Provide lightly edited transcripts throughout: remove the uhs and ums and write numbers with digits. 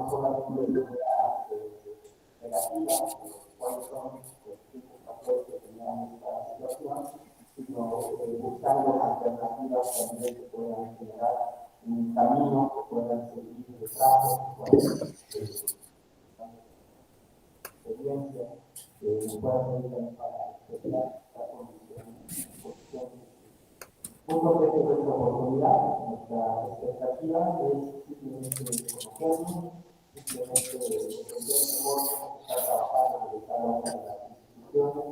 no solamente ideas negativas, cuáles son los tipos de factores que tenían esta situación, sino buscando alternativas también que puedan generar un camino, que puedan seguir detrás, que puedan experiencia, que puedan servir para expresar la condición. Punto que es nuestra oportunidad, nuestra expectativa es simplemente conocernos, simplemente entender mejor cómo se está trabajando desde cada una de las instituciones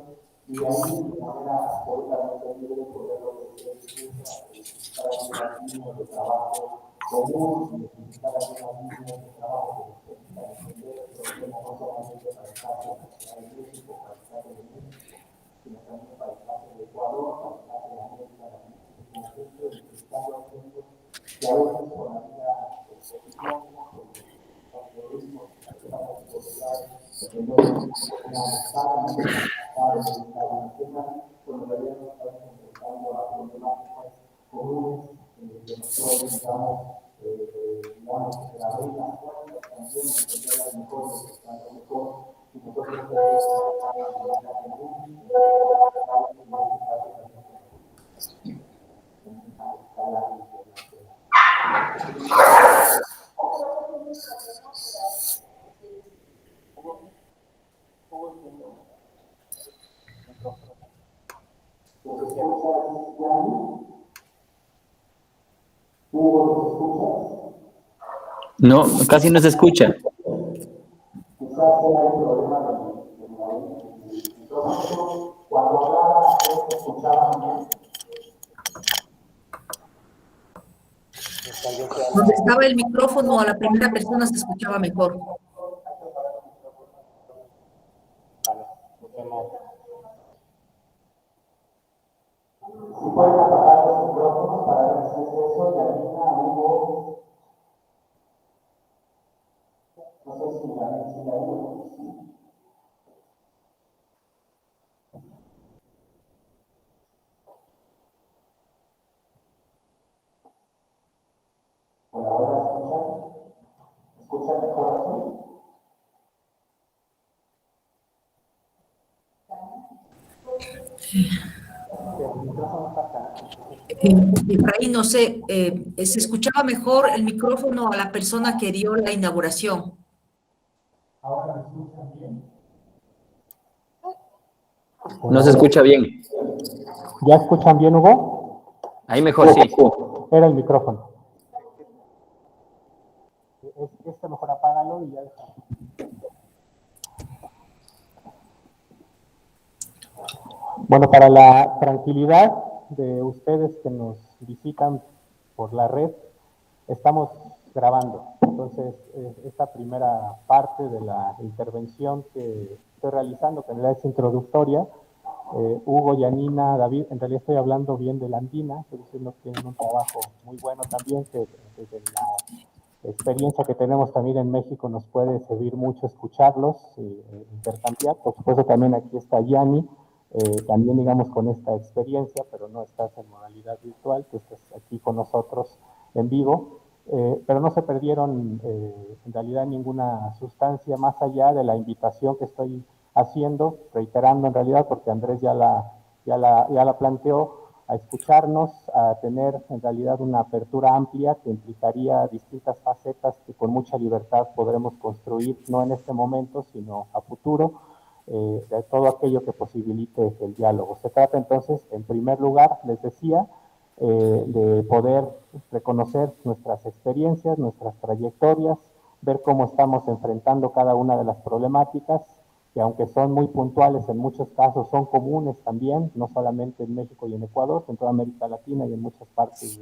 y de ahí, de manera absolutamente libre, poder ofrecer para algunas líneas de trabajo común, identificar algunas líneas de trabajo que nos permitan entender el problema no solamente para el caso nacional de México, para el caso de México, sino también para el caso de Ecuador, para el caso de América Latina. Conjunto de distintos aspectos que a veces con la vida exposición, con los algoritmos, las posibilidades de no estar en el tema, cuando realidad no estamos enfrentando a problemáticas comunes que nos pueden, digamos, abrir las puertas también, entender mejor lo que está mejor, y nosotros tenemos una común, No, casi no se escucha. Quizás sea el problema de micrófono. Cuando hablaba, se escuchaba bien. Donde estaba el micrófono a la primera persona se escuchaba mejor. Si pueden apagar los micrófonos para ver si es eso, y Alina, Hugo, no sé si la Hugo. Por ahora escuchan mejor así. Efraín, no sé, se escuchaba mejor el micrófono a la persona que dio la inauguración. Ahora me escuchan bien. No se escucha bien. ¿Ya escuchan bien, Hugo? Ahí mejor, sí. Era el micrófono. Este mejor apágalo y ya está. Bueno, para la tranquilidad de ustedes que nos visitan por la red, estamos grabando. Entonces, esta primera parte de la intervención que estoy realizando, que en realidad es introductoria, Hugo, Yanina, David, en realidad estoy hablando bien de la Andina, estoy diciendo que tienen un trabajo muy bueno también, que desde la experiencia que tenemos también en México nos puede servir mucho escucharlos, intercambiar. Por supuesto también aquí está Yani, también digamos con esta experiencia, pero no estás en modalidad virtual, tú estás aquí con nosotros en vivo, pero no se perdieron en realidad ninguna sustancia más allá de la invitación que estoy haciendo, reiterando en realidad, porque Andrés ya la planteó, a escucharnos, a tener en realidad una apertura amplia que implicaría distintas facetas que con mucha libertad podremos construir, no en este momento, sino a futuro, de todo aquello que posibilite el diálogo. Se trata entonces, en primer lugar, les decía, de poder reconocer nuestras experiencias, nuestras trayectorias, ver cómo estamos enfrentando cada una de las problemáticas, que aunque son muy puntuales, en muchos casos son comunes también, no solamente en México y en Ecuador, en toda América Latina y en muchas partes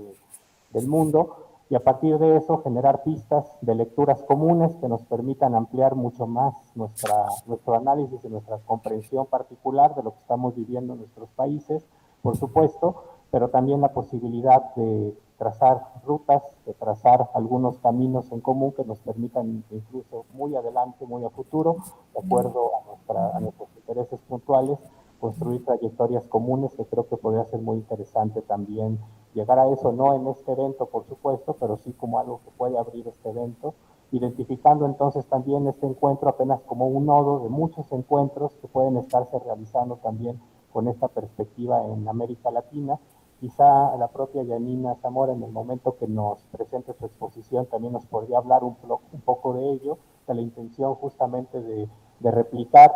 del mundo, y a partir de eso generar pistas de lecturas comunes que nos permitan ampliar mucho más nuestro análisis y nuestra comprensión particular de lo que estamos viviendo en nuestros países, por supuesto, pero también la posibilidad de trazar rutas, de trazar algunos caminos en común que nos permitan incluso muy adelante, muy a futuro, de acuerdo a nuestros intereses puntuales, construir trayectorias comunes que creo que podría ser muy interesante también llegar a eso, no en este evento por supuesto, pero sí como algo que puede abrir este evento identificando entonces también este encuentro apenas como un nodo de muchos encuentros que pueden estarse realizando también con esta perspectiva en América Latina. Quizá la propia Yanina Zamora, en el momento que nos presente su exposición, también nos podría hablar un poco de ello, de la intención justamente de replicar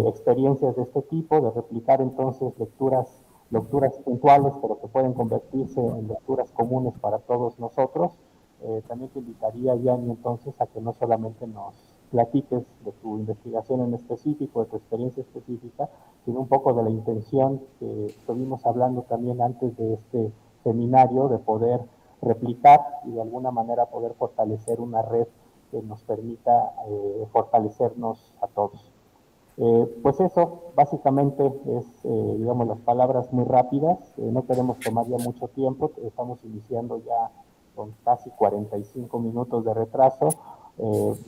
experiencias de este tipo, de replicar entonces lecturas puntuales, pero que pueden convertirse en lecturas comunes para todos nosotros. También te invitaría, Yani, entonces, a que no solamente nos platiques de tu investigación en específico, de tu experiencia específica, sino un poco de la intención que estuvimos hablando también antes de este seminario, de poder replicar y de alguna manera poder fortalecer una red que nos permita fortalecernos a todos. Pues eso, básicamente es, digamos, las palabras muy rápidas. No queremos tomar ya mucho tiempo, estamos iniciando ya con casi 45 minutos de retraso.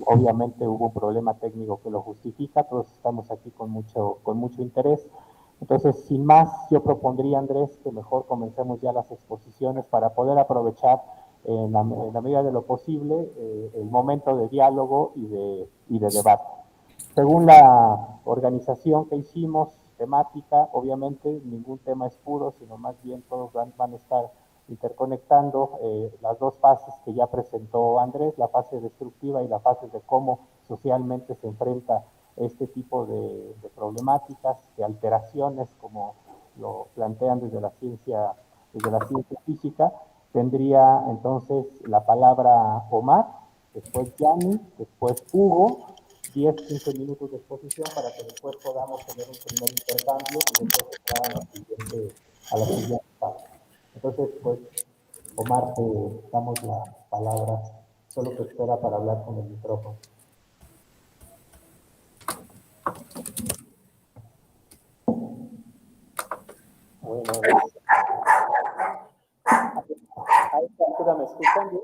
Obviamente hubo un problema técnico que lo justifica, todos estamos aquí con mucho interés. Entonces, sin más, yo propondría, Andrés, que mejor comencemos ya las exposiciones para poder aprovechar en la medida de lo posible el momento de diálogo y de debate. Según la organización que hicimos, temática, obviamente ningún tema es puro, sino más bien todos van a estar interconectando las dos fases que ya presentó Andrés, la fase destructiva y la fase de cómo socialmente se enfrenta este tipo de problemáticas, de alteraciones, como lo plantean desde la ciencia física. Tendría entonces la palabra Omar, después Yani, después Hugo, 10-15 minutos de exposición para que después podamos tener un primer intercambio y después entrar a la siguiente fase. Entonces, pues, Omar, te damos la palabra. Solo te espera para hablar con el micrófono. Bueno, a esta altura me escuchan bien.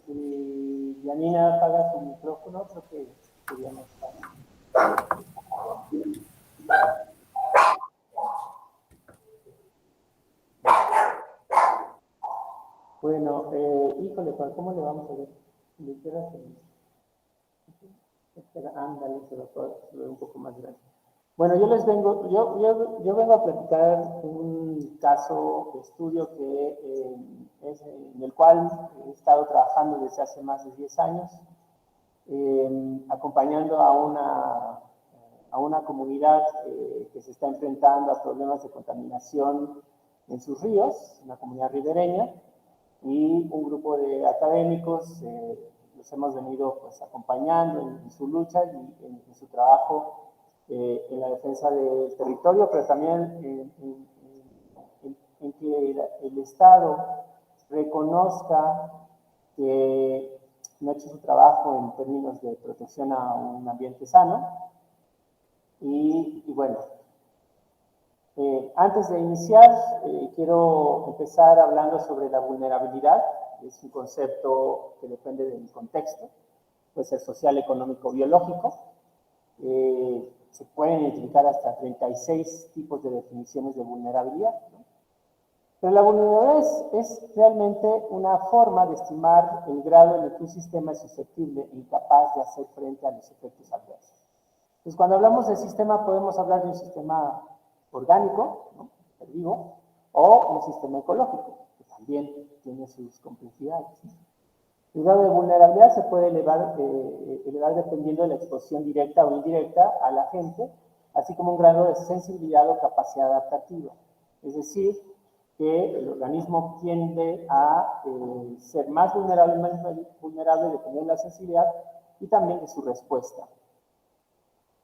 Si Yanina apaga su micrófono, creo que sería más fácil. Bueno, híjole, ¿cómo le vamos a ver? ¿Le quieras espera, ándale, se ve un poco más grande. Bueno, yo vengo a platicar un caso de estudio que es en el cual he estado trabajando desde hace más de 10 años, acompañando a una comunidad que se está enfrentando a problemas de contaminación en sus ríos, una comunidad ribereña, y un grupo de académicos los hemos venido pues, acompañando en su lucha y en su trabajo en la defensa del territorio, pero también en que el Estado reconozca que no ha hecho su trabajo en términos de protección a un ambiente sano. Y bueno, antes de iniciar, quiero empezar hablando sobre la vulnerabilidad. Es un concepto que depende del contexto, puede ser social, económico, biológico. Se pueden identificar hasta 36 tipos de definiciones de vulnerabilidad, ¿no? Pero la vulnerabilidad es realmente una forma de estimar el grado en el que un sistema es susceptible e incapaz de hacer frente a los efectos adversos. Entonces, cuando hablamos de sistema, podemos hablar de un sistema orgánico, ¿no?, vivo, o un sistema ecológico, que también tiene sus complejidades. El grado de vulnerabilidad se puede elevar dependiendo de la exposición directa o indirecta a la gente, así como un grado de sensibilidad o capacidad adaptativa. Es decir, que el organismo tiende a ser más vulnerable dependiendo de la sensibilidad y también de su respuesta.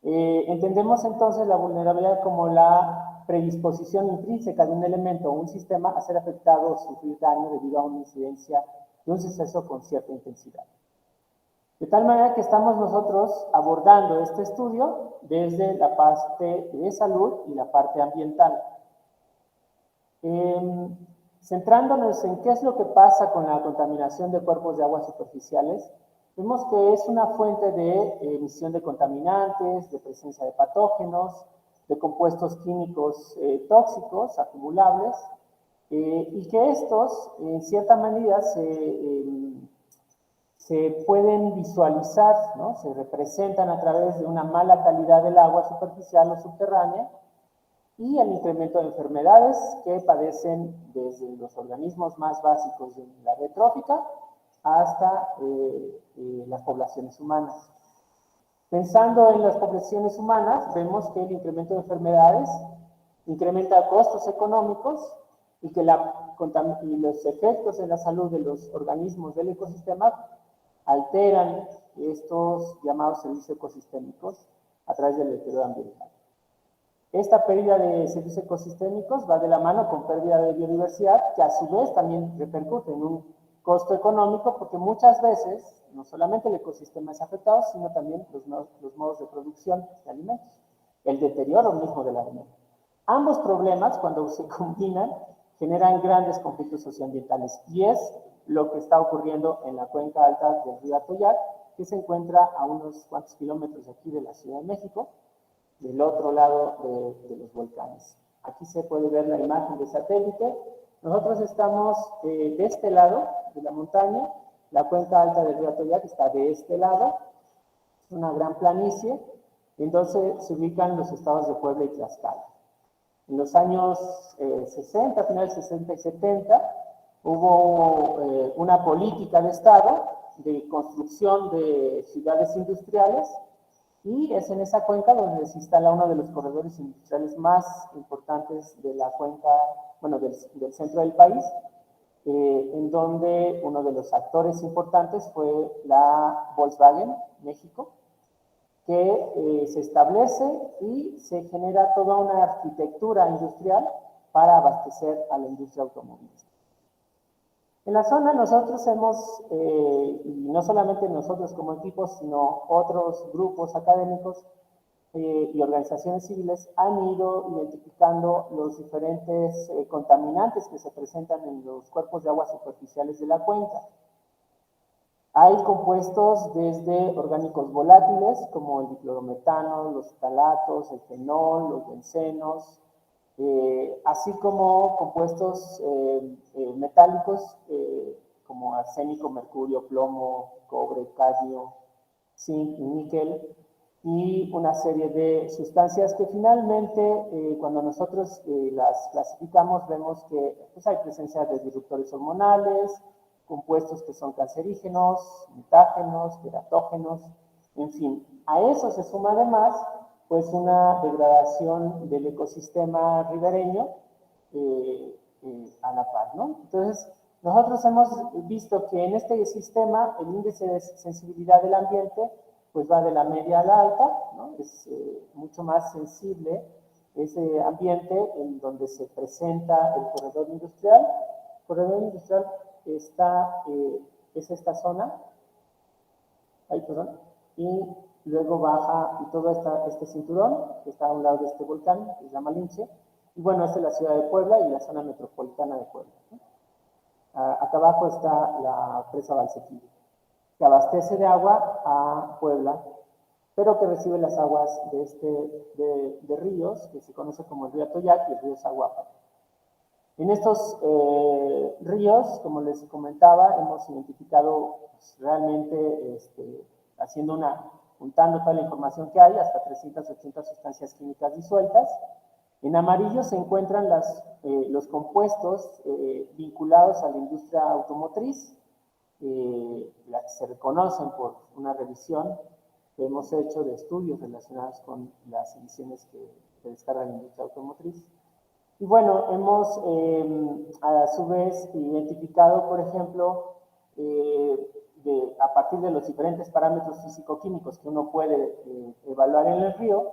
Entendemos entonces la vulnerabilidad como la predisposición intrínseca de un elemento o un sistema a ser afectado o sufrir daño debido a una incidencia de un suceso con cierta intensidad. De tal manera que estamos nosotros abordando este estudio desde la parte de salud y la parte ambiental. Centrándonos en qué es lo que pasa con la contaminación de cuerpos de agua superficiales, vemos que es una fuente de emisión de contaminantes, de presencia de patógenos, de compuestos químicos tóxicos acumulables, y que estos, en cierta medida, se pueden visualizar, ¿no? Se representan a través de una mala calidad del agua superficial o subterránea y el incremento de enfermedades que padecen desde los organismos más básicos de la red trófica hasta las poblaciones humanas. Pensando en las poblaciones humanas, vemos que el incremento de enfermedades incrementa costos económicos y que los efectos en la salud de los organismos del ecosistema alteran estos llamados servicios ecosistémicos a través del deterioro ambiental. Esta pérdida de servicios ecosistémicos va de la mano con pérdida de biodiversidad, que a su vez también repercute en un costo económico, porque muchas veces no solamente el ecosistema es afectado, sino también los modos de producción de alimentos, el deterioro mismo del alimento. Ambos problemas, cuando se combinan, generan grandes conflictos socioambientales, y es lo que está ocurriendo en la cuenca alta del río Atoyac, que se encuentra a unos cuantos kilómetros de aquí de la Ciudad de México, del otro lado de los volcanes. Aquí se puede ver la imagen de satélite. Nosotros estamos de este lado de la montaña, la cuenca alta del río Atoyac está de este lado, es una gran planicie, entonces se ubican los estados de Puebla y Tlaxcala. En los años 60, finales 60 y 70, hubo una política de Estado de construcción de ciudades industriales, y es en esa cuenca donde se instala uno de los corredores industriales más importantes de la cuenca, bueno, del centro del país, en donde uno de los actores importantes fue la Volkswagen México, que se establece y se genera toda una arquitectura industrial para abastecer a la industria automovilística. En la zona nosotros hemos, y no solamente nosotros como equipo, sino otros grupos académicos y organizaciones civiles han ido identificando los diferentes contaminantes que se presentan en los cuerpos de agua superficiales de la cuenca. Hay compuestos desde orgánicos volátiles, como el diclorometano, los ftalatos, el fenol, los bencenos, así como compuestos metálicos como arsénico, mercurio, plomo, cobre, cadmio, zinc y níquel, y una serie de sustancias que finalmente, cuando nosotros las clasificamos, vemos que pues, hay presencia de disruptores hormonales, compuestos que son cancerígenos, mutágenos, teratógenos, en fin. A eso se suma además pues una degradación del ecosistema ribereño a la par, ¿no? Entonces, nosotros hemos visto que en este sistema el índice de sensibilidad del ambiente pues va de la media a la alta, ¿no? Es mucho más sensible ese ambiente en donde se presenta el corredor industrial. El corredor industrial es esta zona, ahí, perdón, y luego baja y todo este cinturón que está a un lado de este volcán, que se llama Lince, y bueno, esta es la ciudad de Puebla y la zona metropolitana de Puebla, ¿no? Acá abajo está la presa Valsequillo, que abastece de agua a Puebla, pero que recibe las aguas de ríos, que se conoce como el río Atoyac y el río Zaguapa. En estos ríos, como les comentaba, hemos identificado pues, realmente, juntando toda la información que hay, hasta 380 sustancias químicas disueltas. En amarillo se encuentran los compuestos vinculados a la industria automotriz, las que se reconocen por una revisión que hemos hecho de estudios relacionados con las emisiones que descarga la industria automotriz. Y bueno, hemos a su vez identificado, por ejemplo, a partir de los diferentes parámetros físico-químicos que uno puede evaluar en el río,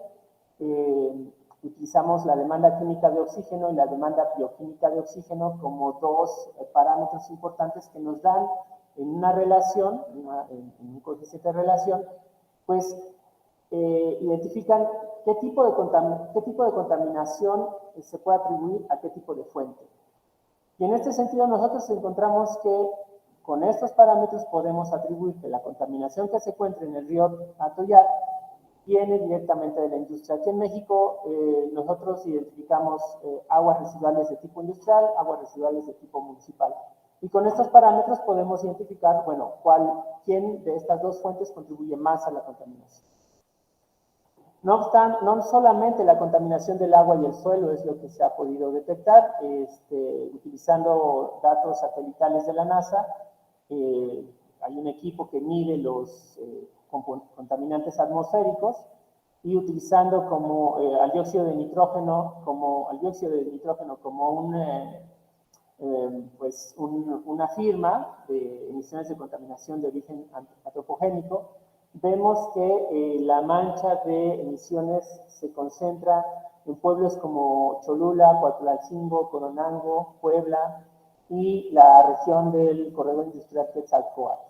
utilizamos la demanda química de oxígeno y la demanda bioquímica de oxígeno como dos parámetros importantes que nos dan en una relación, en un coeficiente de relación, pues identifican qué tipo de contaminación se puede atribuir a qué tipo de fuente. Y en este sentido nosotros encontramos que con estos parámetros podemos atribuir que la contaminación que se encuentra en el río Atoyac viene directamente de la industria. Aquí en México nosotros identificamos aguas residuales de tipo industrial, aguas residuales de tipo municipal. Y con estos parámetros podemos identificar, bueno, quién de estas dos fuentes contribuye más a la contaminación. No obstante, no solamente la contaminación del agua y el suelo es lo que se ha podido detectar, utilizando datos satelitales de la NASA, hay un equipo que mide los contaminantes atmosféricos y utilizando al dióxido de nitrógeno como una firma de emisiones de contaminación de origen antropogénico, vemos que la mancha de emisiones se concentra en pueblos como Cholula, Coatlalcingo, Coronango, Puebla y la región del corredor industrial Quetzalcóatl.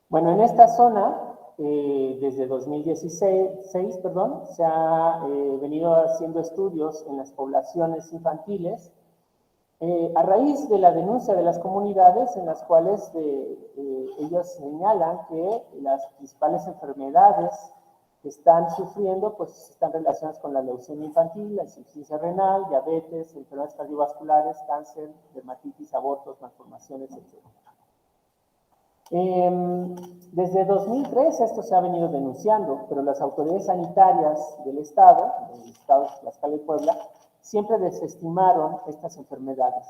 Bueno, en esta zona, desde 2016, se ha venido haciendo estudios en las poblaciones infantiles a raíz de la denuncia de las comunidades en las cuales ellos señalan que las principales enfermedades que están sufriendo pues están relacionadas con la leucemia infantil, la insuficiencia renal, diabetes, enfermedades cardiovasculares, cáncer, dermatitis, abortos, malformaciones, etc. Desde 2003 esto se ha venido denunciando, pero las autoridades sanitarias del Estado de Tlaxcala y Puebla, siempre desestimaron estas enfermedades.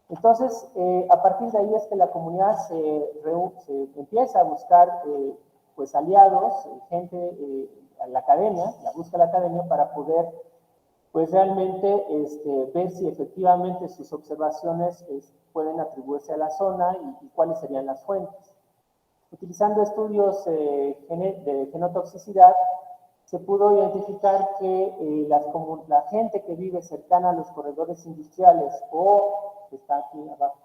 Entonces, a partir de ahí es que la comunidad se empieza a buscar pues aliados, gente, a la academia, la busca la academia para poder pues realmente ver si efectivamente sus observaciones pueden atribuirse a la zona y cuáles serían las fuentes. Utilizando estudios de genotoxicidad, se pudo identificar que la gente que vive cercana a los corredores industriales o que está aquí abajo,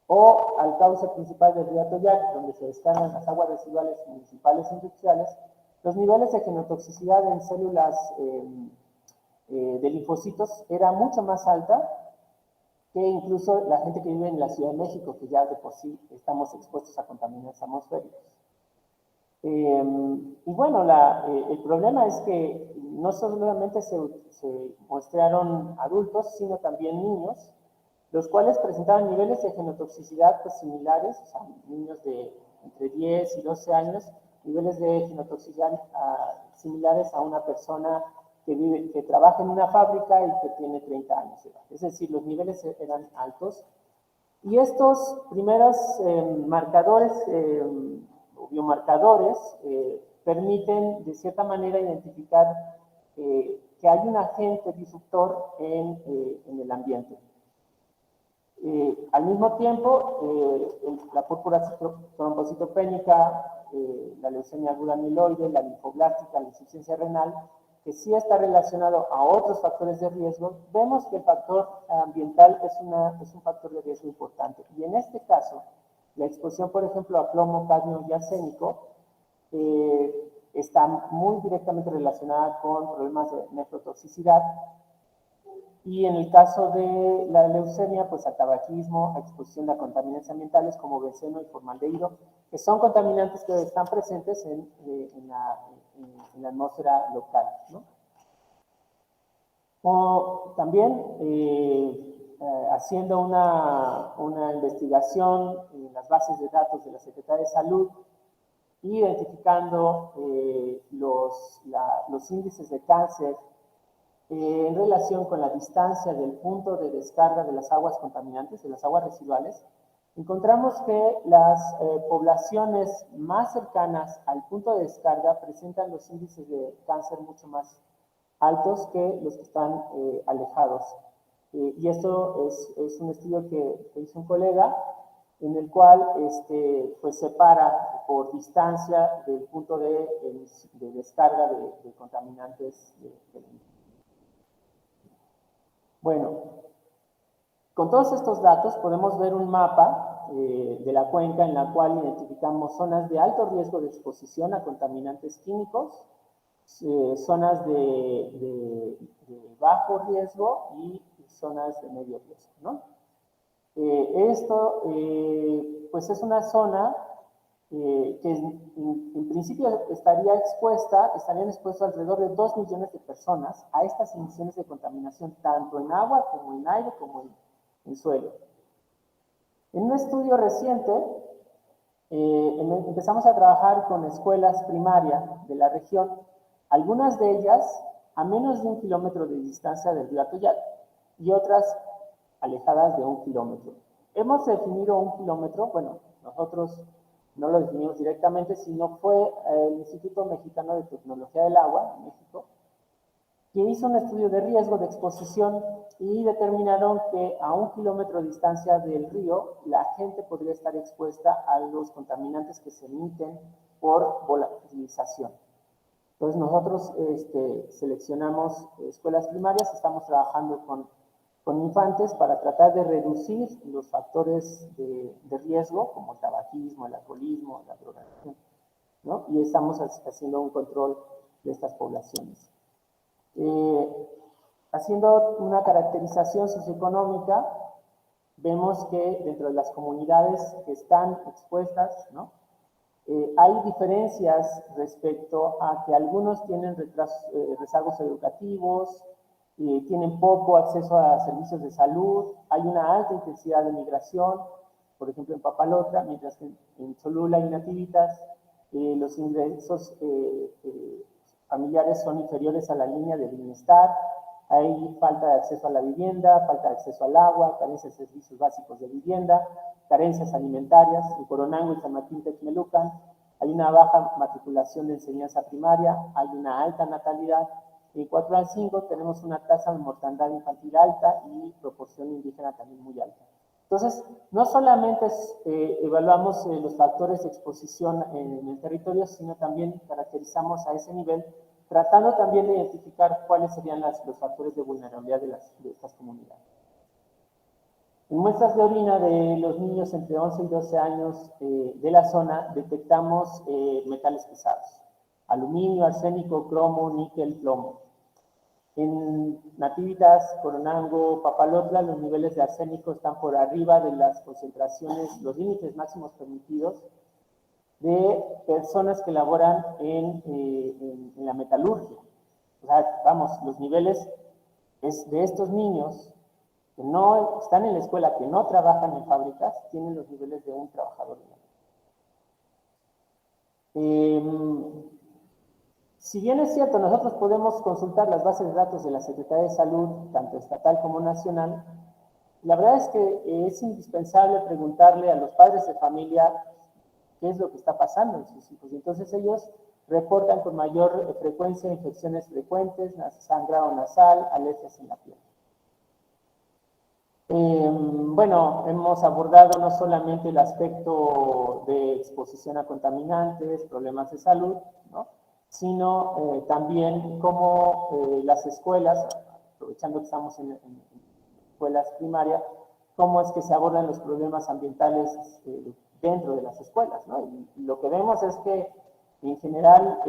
o al cauce principal del río Atoyac, donde se descargan las aguas residuales municipales e industriales, los niveles de genotoxicidad en células de linfocitos era mucho más alta que incluso la gente que vive en la Ciudad de México, que ya de por sí estamos expuestos a contaminantes atmosféricos. Y bueno, el problema es que no solamente se muestrearon adultos, sino también niños, los cuales presentaban niveles de genotoxicidad pues, similares, o sea, niños de entre 10 y 12 años, niveles de genotoxicidad similares a una persona que trabaja en una fábrica y que tiene 30 años de edad. Es decir, los niveles eran altos. Y estos primeros marcadores o biomarcadores permiten de cierta manera identificar que hay un agente disruptor en el ambiente. Al mismo tiempo, la púrpura trombocitopénica, la leucemia aguda amiloide, la linfoblástica, la insuficiencia renal, que sí está relacionado a otros factores de riesgo, vemos que el factor ambiental es un factor de riesgo importante. Y en este caso, la exposición, por ejemplo, a plomo, cadmio y arsénico está muy directamente relacionada con problemas de nefrotoxicidad. Y en el caso de la leucemia, pues a tabaquismo, a exposición a contaminantes ambientales como benceno y formaldehído, que son contaminantes que están presentes en la atmósfera local, ¿no? O también haciendo una investigación en las bases de datos de la Secretaría de Salud, identificando los índices de cáncer en relación con la distancia del punto de descarga de las aguas contaminantes, de las aguas residuales, encontramos que las poblaciones más cercanas al punto de descarga presentan los índices de cáncer mucho más altos que los que están alejados. Y esto es un estudio que hizo un colega en el cual pues separa por distancia del punto de descarga de contaminantes Bueno, con todos estos datos podemos ver un mapa de la cuenca en la cual identificamos zonas de alto riesgo de exposición a contaminantes químicos, zonas de bajo riesgo y zonas de medio riesgo, ¿no? Esto pues es una zona que en principio estarían expuestos alrededor de 2 millones de personas a estas emisiones de contaminación, tanto en agua como en aire como en suelo. En un estudio reciente, empezamos a trabajar con escuelas primarias de la región, algunas de ellas a menos de 1 kilómetro de distancia del río Atoyac y otras alejadas de 1 kilómetro. Hemos definido 1 kilómetro, bueno, nosotros no lo definimos directamente, sino fue el Instituto Mexicano de Tecnología del Agua, en México, quien hizo un estudio de riesgo de exposición y determinaron que a 1 kilómetro de distancia del río la gente podría estar expuesta a los contaminantes que se emiten por volatilización. Entonces nosotros seleccionamos escuelas primarias, estamos trabajando con infantes para tratar de reducir los factores de riesgo, como el tabaquismo, el alcoholismo, la drogadicción, ¿no? Y estamos haciendo un control de estas poblaciones. Haciendo una caracterización socioeconómica, vemos que dentro de las comunidades que están expuestas, ¿no? Hay diferencias respecto a que algunos tienen rezagos educativos, tienen poco acceso a servicios de salud, hay una alta intensidad de migración, por ejemplo en Papalotla, mientras que en Cholula y Nativitas los ingresos familiares son inferiores a la línea de bienestar, hay falta de acceso a la vivienda, falta de acceso al agua, carencia de servicios básicos de vivienda, carencias alimentarias. En Coronango y San Martín Texmelucan hay una baja matriculación de enseñanza primaria, hay una alta natalidad. En Coatzacoalcos tenemos una tasa de mortandad infantil alta y proporción indígena también muy alta. Entonces, no solamente evaluamos los factores de exposición en el territorio, sino también caracterizamos a ese nivel, tratando también de identificar cuáles serían los factores de vulnerabilidad de estas comunidades. En muestras de orina de los niños entre 11 y 12 años de la zona, detectamos metales pesados: aluminio, arsénico, cromo, níquel, plomo. En Nativitas, Coronango, Papalotla, los niveles de arsénico están por arriba de las concentraciones, los límites máximos permitidos de personas que laboran en la metalurgia. O sea, vamos, los niveles de estos niños que no están en la escuela, que no trabajan en fábricas, tienen los niveles de un trabajador. Si bien es cierto, nosotros podemos consultar las bases de datos de la Secretaría de Salud, tanto estatal como nacional, la verdad es que es indispensable preguntarle a los padres de familia qué es lo que está pasando en sus hijos. Y entonces ellos reportan con mayor frecuencia infecciones frecuentes, sangrado nasal, alergias en la piel. Bueno, hemos abordado no solamente el aspecto de exposición a contaminantes, problemas de salud, ¿no?, sino también cómo las escuelas, aprovechando que estamos en escuelas primarias, cómo es que se abordan los problemas ambientales dentro de las escuelas, ¿no? Y lo que vemos es que, en general,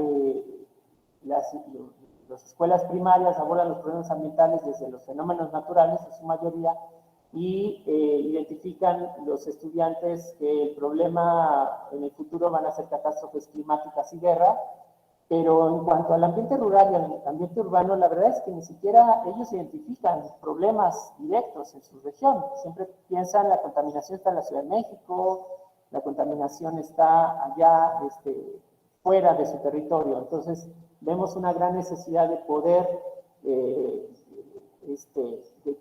las escuelas primarias abordan los problemas ambientales desde los fenómenos naturales, en su mayoría, y identifican los estudiantes que el problema en el futuro van a ser catástrofes climáticas y guerra. Pero en cuanto al ambiente rural y al ambiente urbano, la verdad es que ni siquiera ellos identifican problemas directos en su región. Siempre piensan la contaminación está en la Ciudad de México, la contaminación está allá fuera de su territorio. Entonces, vemos una gran necesidad de poder, de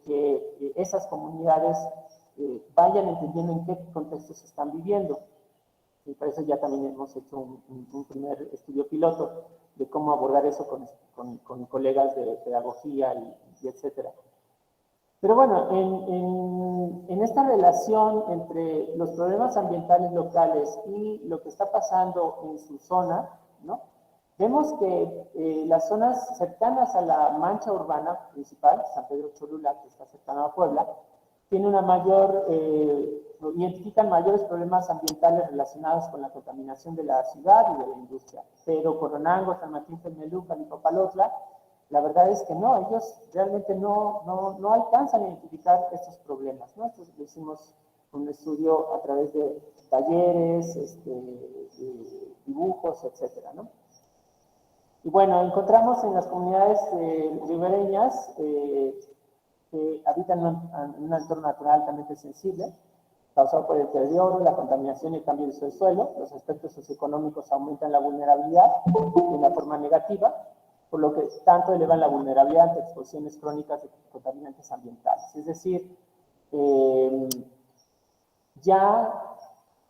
que esas comunidades vayan entendiendo en qué contextos están viviendo. Y para eso ya también hemos hecho un primer estudio piloto de cómo abordar eso con colegas de pedagogía y etcétera. Pero bueno, en esta relación entre los problemas ambientales locales y lo que está pasando en su zona, ¿no?, vemos que las zonas cercanas a la mancha urbana principal, San Pedro Cholula, que está cercana a Puebla, tiene una mayor, identifican mayores problemas ambientales relacionados con la contaminación de la ciudad y de la industria. Pero Coronango, San Martín Texmelucan y Papalotla, la verdad es que no, ellos realmente no alcanzan a identificar estos problemas, ¿no? Esto lo hicimos un estudio a través de talleres, dibujos, etcétera, ¿no? Y bueno, encontramos en las comunidades ribereñas que habitan en un entorno natural altamente sensible, causado por el deterioro, la contaminación y el cambio de uso del suelo. Los aspectos socioeconómicos aumentan la vulnerabilidad de una forma negativa, por lo que tanto elevan la vulnerabilidad ante exposiciones crónicas de contaminantes ambientales. Es decir, ya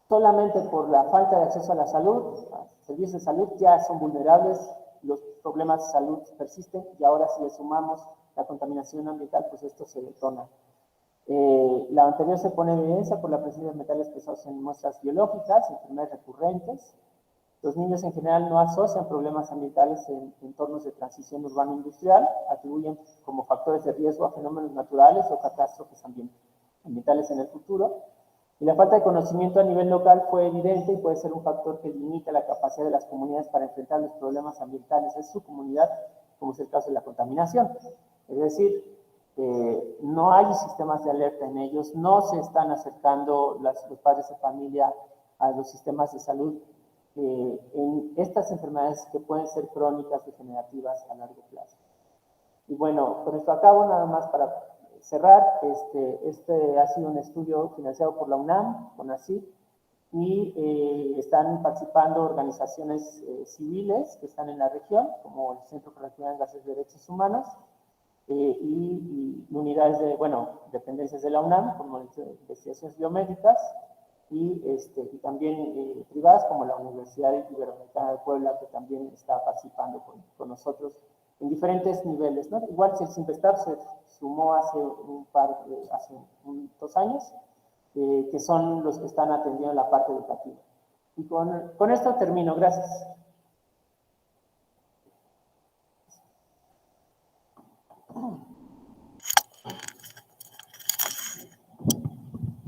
solamente por la falta de acceso a la salud, a servicios de salud, ya son vulnerables, los problemas de salud persisten, y ahora si le sumamos la contaminación ambiental, pues esto se detona. La anterior se pone en evidencia por la presencia de metales pesados en muestras biológicas, enfermedades recurrentes. Los niños en general no asocian problemas ambientales en entornos de transición urbano-industrial, atribuyen como factores de riesgo a fenómenos naturales o catástrofes ambientales en el futuro. Y la falta de conocimiento a nivel local fue evidente y puede ser un factor que limita la capacidad de las comunidades para enfrentar los problemas ambientales en su comunidad, como es el caso de la contaminación. Es decir, no hay sistemas de alerta en ellos, no se están acercando los padres de familia a los sistemas de salud en estas enfermedades que pueden ser crónicas, degenerativas a largo plazo. Y bueno, con esto acabo, nada más para cerrar. Este ha sido un estudio financiado por la UNAM, CONACYT, y están participando organizaciones civiles que están en la región, como el Centro para la Actividad en Gases de Derechos Humanos, y unidades de, dependencias de la UNAM, como investigaciones biomédicas, y también privadas, como la Universidad Iberoamericana de Puebla, que también está participando con nosotros en diferentes niveles, ¿no? Igual si el Sinvestab se sumó hace 2 años, que son los que están atendiendo la parte educativa. Y con esto termino. Gracias.